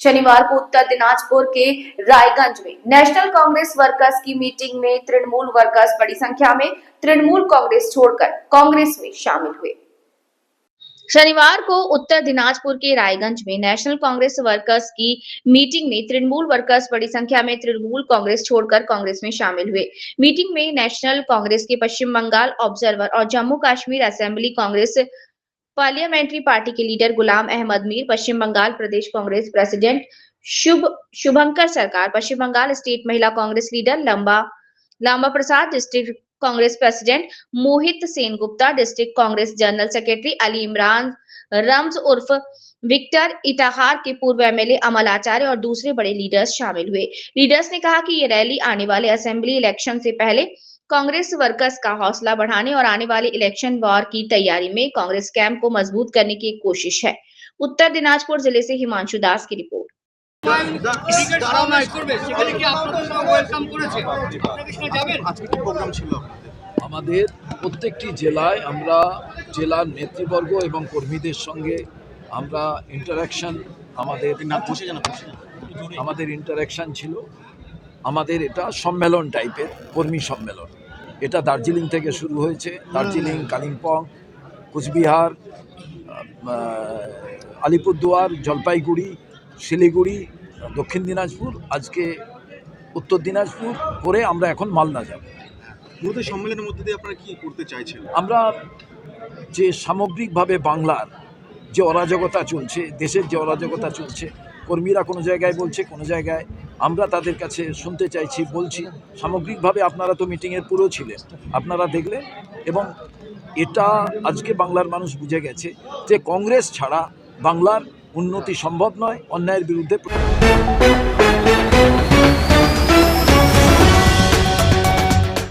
शनिवार को उत्तर दिनाजपुर के रायगंज में नेशनल कांग्रेस वर्कर्स की मीटिंग में तृणमूल वर्कर्स बड़ी संख्या में तृणमूल कांग्रेस छोड़कर कांग्रेस में शामिल हुए। शनिवार को उत्तर दिनाजपुर के रायगंज में नेशनल कांग्रेस वर्कर्स की मीटिंग में तृणमूल वर्कर्स बड़ी संख्या में तृणमूल कांग्रेस छोड़कर कांग्रेस में शामिल हुए। मीटिंग में नेशनल कांग्रेस के पश्चिम बंगाल ऑब्जर्वर और Jammu Kashmir assembly Congress parliamentary party के leader Ghulam Ahmad Mir, Paschim Bangal Pradesh Congress president Subhankar Sarkar, Paschim Bangal state Mahila Congress leader Lamba Prasad, district Congress president Mohit Sengupta, district Congress general secretary Ali Imran Ramz उर्फ विक्टर इटाहार के पूर्व एमएलए अमल आचार्य और दूसरे बड़े लीडर्स शामिल हुए। लीडर्स ने कहा कि ये रैली आने वाले असेंबली इलेक्शन से पहले कांग्रेस वर्कर्स का हौसला बढ़ाने और आने वाले इलेक्शन वॉर की तैयारी में कांग्रेस कैंप को मजबूत करने की एक कोशिश है। उत्तर दिनाजपुर जिले से हिमांशु दास की रिपोर्ट। আমাদের প্রত্যেকটি জেলায় আমরা জেলার নেতৃবর্গ এবং কর্মীদের সঙ্গে আমরা ইন্টারঅ্যাকশন আমাদের ইন্টারঅ্যাকশন ছিল। আমাদের এটা সম্মেলন টাইপের কর্মী সম্মেলন। এটা দার্জিলিং থেকে শুরু হয়েছে। দার্জিলিং, কালিম্পং, কোচবিহার, আলিপুরদুয়ার, জলপাইগুড়ি, শিলিগুড়ি, দক্ষিণ দিনাজপুর, আজকে উত্তর দিনাজপুর করে আমরা এখন মালদা যাব। মূলত সম্মেলনের মধ্যে দিয়ে আপনারা কি করতে চাইছেন? আমরা যে সামগ্রিকভাবে বাংলার যে অরাজকতা চলছে, দেশের যে অরাজকতা চলছে, কর্মীরা কোনো জায়গায় বলছে, কোনো জায়গায় আমরা তাদের কাছে শুনতে চাইছি, বলছি। সামগ্রিকভাবে আপনারা তো মিটিংয়ের পুরো ছিলেন, আপনারা দেখলেন, এবং এটা আজকে বাংলার মানুষ বুঝে গেছে যে কংগ্রেস ছাড়া বাংলার উন্নতি সম্ভব নয়, অন্যায়ের বিরুদ্ধে